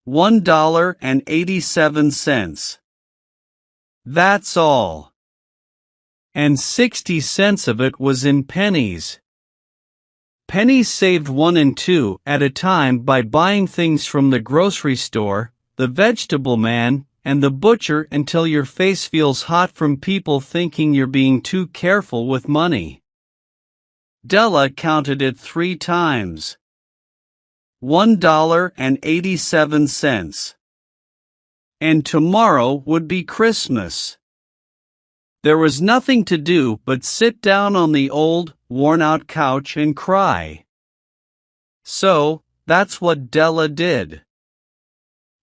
$1.87. That's all. And 60 cents of it was in pennies. Pennies saved 1 and 2 at a time by buying things from the grocery store, the vegetable man, and the butcher until your face feels hot from people thinking you're being too careful with money. Della counted it 3 times. $1.87. And tomorrow would be Christmas. There was nothing to do but sit down on the old, worn-out couch and cry. So, that's what Della did.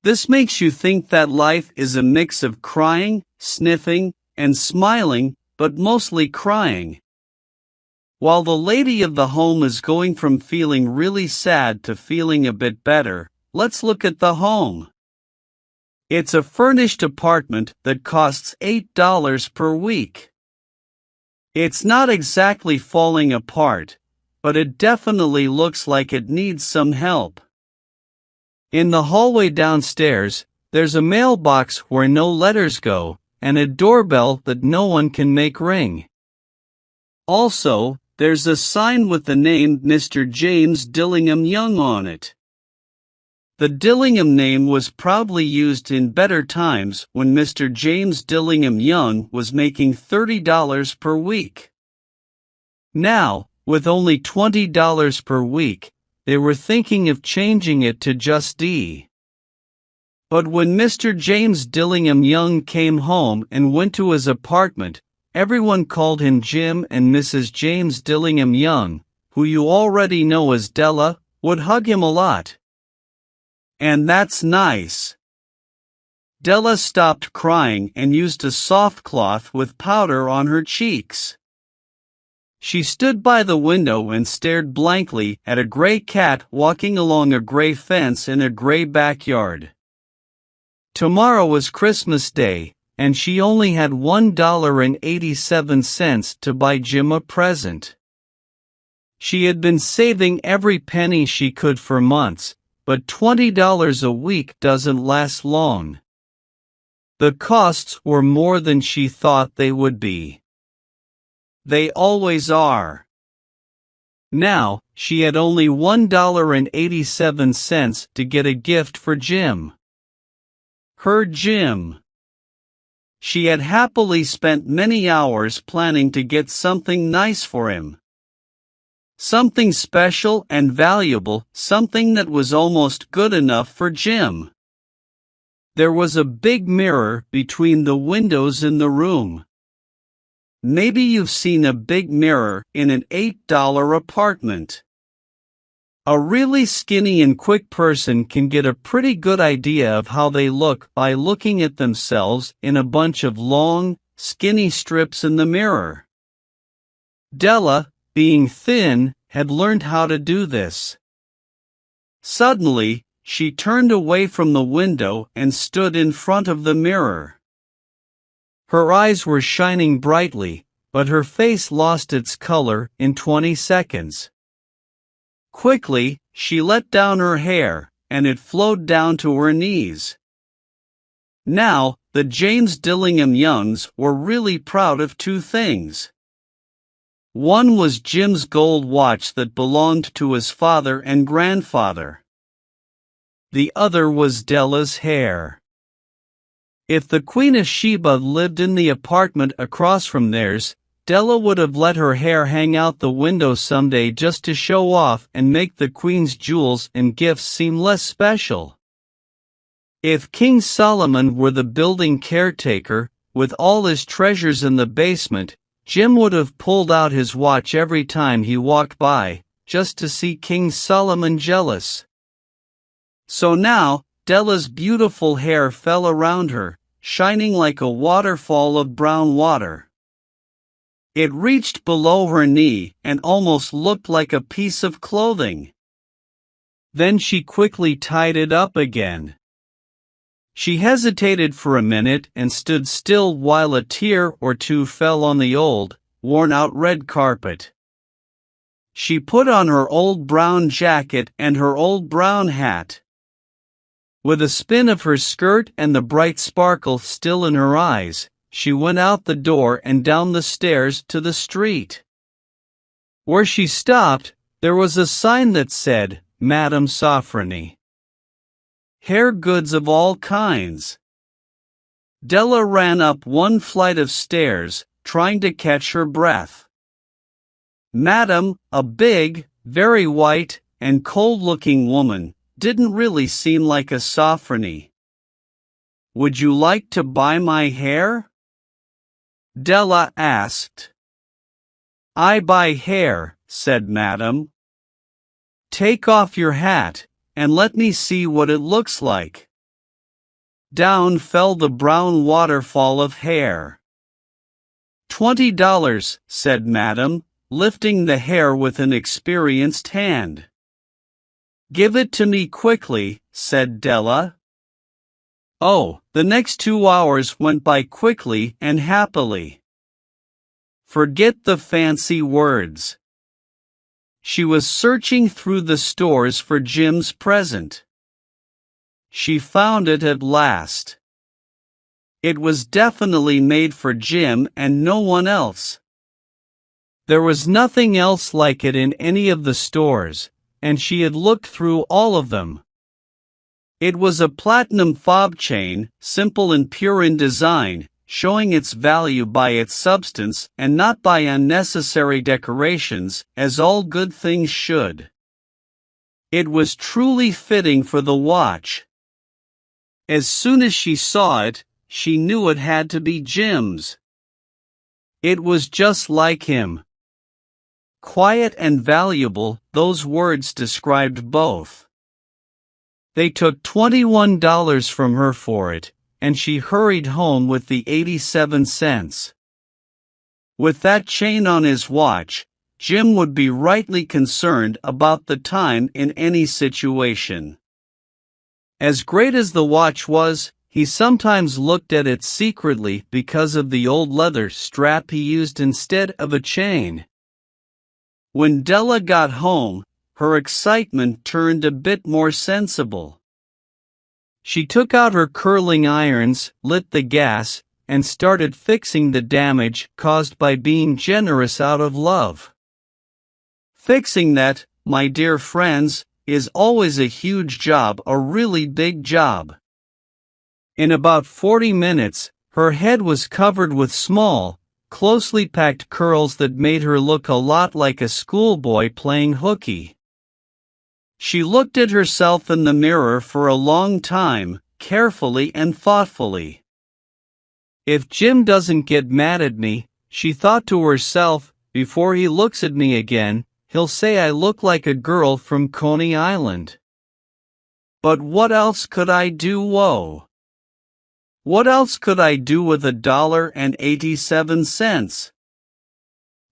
This makes you think that life is a mix of crying, sniffing, and smiling, but mostly crying. While the lady of the home is going from feeling really sad to feeling a bit better, let's look at the home. It's a furnished apartment that costs $8 per week. It's not exactly falling apart, but it definitely looks like it needs some help. In the hallway downstairs, there's a mailbox where no letters go, and a doorbell that no one can make ring. Also, there's a sign with the name Mr. James Dillingham Young on it. The Dillingham name was probably used in better times when Mr. James Dillingham Young was making $30 per week. Now, with only $20 per week, they were thinking of changing it to just D. But when Mr. James Dillingham Young came home and went to his apartment, everyone called him Jim, and Mrs. James Dillingham Young, who you already know as Della, would hug him a lot. And that's nice. Della stopped crying and used a soft cloth with powder on her cheeks. She stood by the window and stared blankly at a gray cat walking along a gray fence in a gray backyard. Tomorrow was Christmas Day, and she only had $1.87 to buy Jim a present. She had been saving every penny she could for months, but $20 a week doesn't last long. The costs were more than she thought they would be. They always are. Now, she had only $1.87 to get a gift for Jim. Her Jim. She had happily spent many hours planning to get something nice for him. Something special and valuable, something that was almost good enough for Jim. There was a big mirror between the windows in the room. Maybe you've seen a big mirror in an $8 apartment. A really skinny and quick person can get a pretty good idea of how they look by looking at themselves in a bunch of long, skinny strips in the mirror. Della, being thin, had learned how to do this. Suddenly, she turned away from the window and stood in front of the mirror. Her eyes were shining brightly, but her face lost its color in 20 seconds. Quickly, she let down her hair, and it flowed down to her knees. Now, the James Dillingham Youngs were really proud of 2 things. One was Jim's gold watch that belonged to his father and grandfather. The other was Della's hair. If the Queen of Sheba lived in the apartment across from theirs, Della would have let her hair hang out the window someday just to show off and make the Queen's jewels and gifts seem less special. If King Solomon were the building caretaker, with all his treasures in the basement, Jim would have pulled out his watch every time he walked by, just to see King Solomon jealous. So now, Della's beautiful hair fell around her, shining like a waterfall of brown water. It reached below her knee and almost looked like a piece of clothing. Then she quickly tied it up again. She hesitated for a minute and stood still while a tear or two fell on the old, worn-out red carpet. She put on her old brown jacket and her old brown hat. With a spin of her skirt and the bright sparkle still in her eyes, she went out the door and down the stairs to the street. Where she stopped, there was a sign that said, Madame Sofronie. Hair goods of all kinds. Della ran up one flight of stairs, trying to catch her breath. Madame, a big, very white, and cold-looking woman, didn't really seem like a Sofronie. Would you like to buy my hair? Della asked. I buy hair, said Madame. Take off your hat, and let me see what it looks like. Down fell the brown waterfall of hair. $20, said Madame, lifting the hair with an experienced hand. Give it to me quickly, said Della. Oh, the next 2 hours went by quickly and happily. Forget the fancy words. She was searching through the stores for Jim's present. She found it at last. It was definitely made for Jim and no one else. There was nothing else like it in any of the stores, and she had looked through all of them. It was a platinum fob chain, simple and pure in design, showing its value by its substance and not by unnecessary decorations, as all good things should. It was truly fitting for the watch. As soon as she saw it, she knew it had to be Jim's. It was just like him. Quiet and valuable, those words described both. They took $21 from her for it, and she hurried home with the 87 cents. With that chain on his watch, Jim would be rightly concerned about the time in any situation. As great as the watch was, he sometimes looked at it secretly because of the old leather strap he used instead of a chain. When Della got home, her excitement turned a bit more sensible. She took out her curling irons, lit the gas, and started fixing the damage caused by being generous out of love. Fixing that, my dear friends, is always a huge job, a really big job. In about 40 minutes, her head was covered with small, closely packed curls that made her look a lot like a schoolboy playing hooky. She looked at herself in the mirror for a long time, carefully and thoughtfully. If Jim doesn't get mad at me, she thought to herself, before he looks at me again, he'll say I look like a girl from Coney Island. But what else could I do? Whoa! What else could I do with $1.87?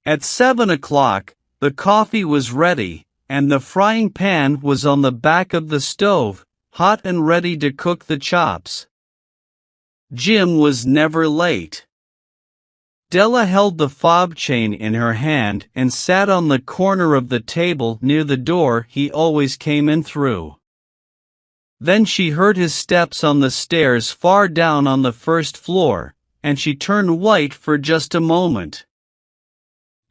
At 7 o'clock, the coffee was ready, and the frying pan was on the back of the stove, hot and ready to cook the chops. Jim was never late. Della held the fob chain in her hand and sat on the corner of the table near the door he always came in through. Then she heard his steps on the stairs far down on the first floor, and she turned white for just a moment.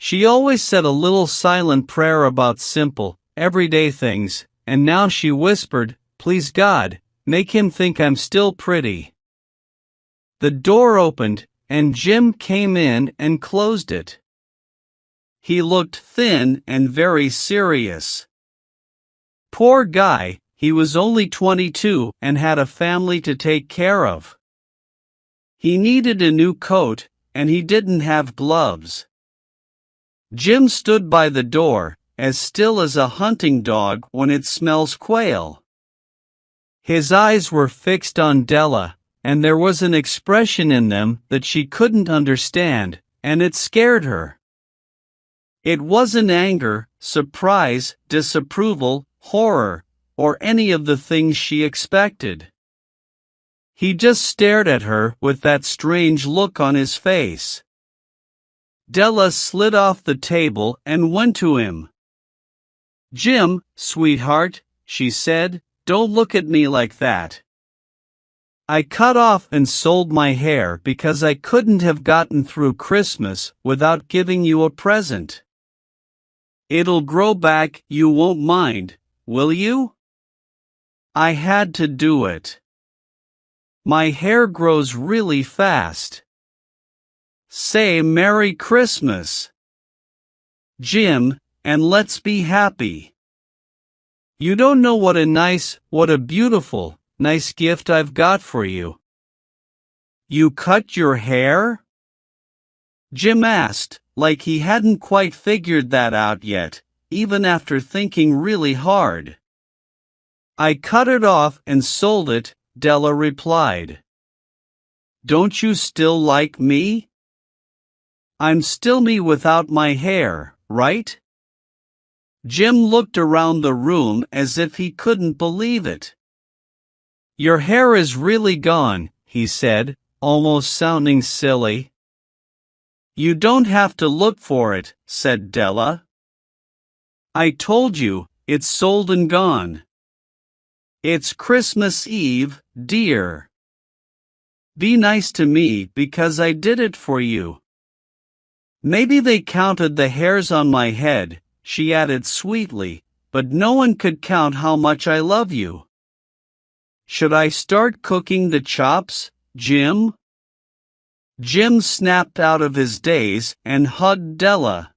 She always said a little silent prayer about simple, everyday things, and now she whispered, "Please God, make him think I'm still pretty." The door opened, and Jim came in and closed it. He looked thin and very serious. Poor guy, he was only 22 and had a family to take care of. He needed a new coat, and he didn't have gloves. Jim stood by the door, as still as a hunting dog when it smells quail. His eyes were fixed on Della, and there was an expression in them that she couldn't understand, and it scared her. It wasn't anger, surprise, disapproval, horror, or any of the things she expected. He just stared at her with that strange look on his face. Della slid off the table and went to him. "Jim, sweetheart," she said, "don't look at me like that. I cut off and sold my hair because I couldn't have gotten through Christmas without giving you a present. It'll grow back, you won't mind, will you? I had to do it. My hair grows really fast. Say Merry Christmas, Jim, and let's be happy. You don't know what a beautiful, nice gift I've got for you. You cut your hair? Jim asked, like he hadn't quite figured that out yet, even after thinking really hard. I cut it off and sold it, Della replied. Don't you still like me? I'm still me without my hair, right? Jim looked around the room as if he couldn't believe it. Your hair is really gone, he said, almost sounding silly. You don't have to look for it, said Della. I told you, it's sold and gone. It's Christmas Eve, dear. Be nice to me because I did it for you. Maybe they counted the hairs on my head, she added sweetly, but no one could count how much I love you. Should I start cooking the chops, Jim? Jim snapped out of his daze and hugged Della.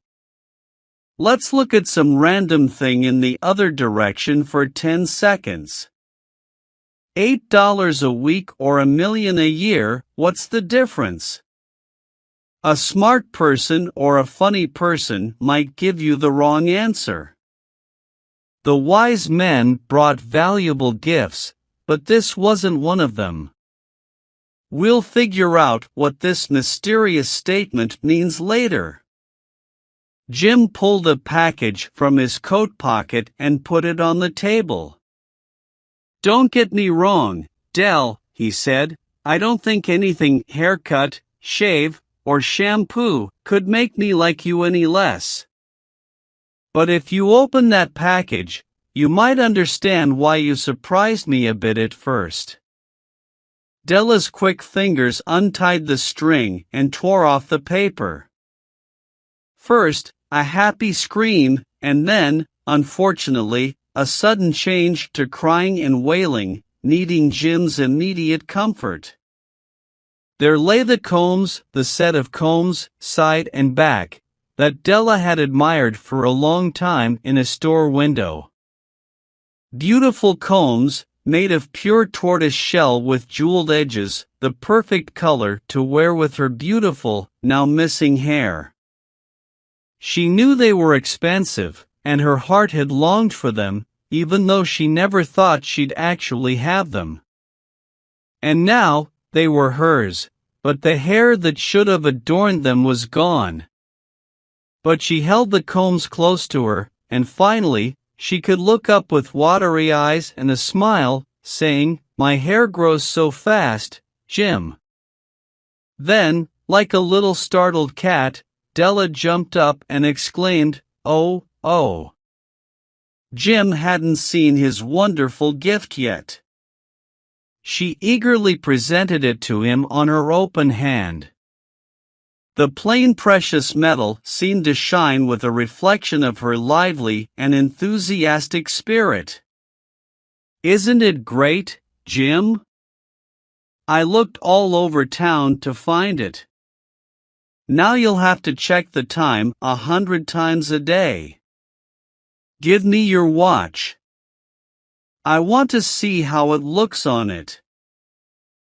Let's look at some random thing in the other direction for 10 seconds. $8 a week or $1 million a year, what's the difference? A smart person or a funny person might give you the wrong answer. The wise men brought valuable gifts, but this wasn't one of them. We'll figure out what this mysterious statement means later. Jim pulled a package from his coat pocket and put it on the table. Don't get me wrong, Del, he said, I don't think anything haircut, shave, or shampoo could make me like you any less. But if you open that package, you might understand why you surprised me a bit at first. Della's quick fingers untied the string and tore off the paper. First, a happy scream, and then, unfortunately, a sudden change to crying and wailing, needing Jim's immediate comfort. There lay the combs, the set of combs, side and back, that Della had admired for a long time in a store window. Beautiful combs, made of pure tortoise shell with jeweled edges, the perfect color to wear with her beautiful, now missing hair. She knew they were expensive, and her heart had longed for them, even though she never thought she'd actually have them. And now, they were hers, but the hair that should have adorned them was gone. But she held the combs close to her, and finally, she could look up with watery eyes and a smile, saying, My hair grows so fast, Jim. Then, like a little startled cat, Della jumped up and exclaimed, Oh, oh. Jim hadn't seen his wonderful gift yet. She eagerly presented it to him on her open hand. The plain precious metal seemed to shine with a reflection of her lively and enthusiastic spirit. Isn't it great, Jim? I looked all over town to find it. Now you'll have to check the time 100 times a day. Give me your watch. I want to see how it looks on it.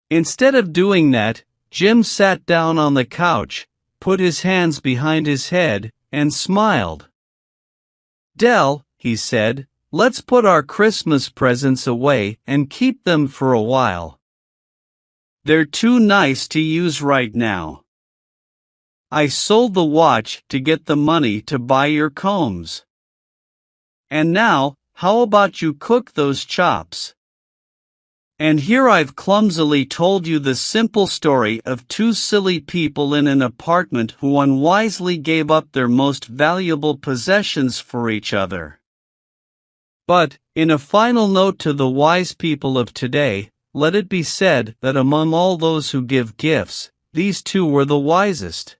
Instead of doing that, Jim sat down on the couch, put his hands behind his head, and smiled. Del, he said, let's put our Christmas presents away and keep them for a while. They're too nice to use right now. I sold the watch to get the money to buy your combs. And now, how about you cook those chops? And here I've clumsily told you the simple story of two silly people in an apartment who unwisely gave up their most valuable possessions for each other. But, in a final note to the wise people of today, let it be said that among all those who give gifts, these two were the wisest.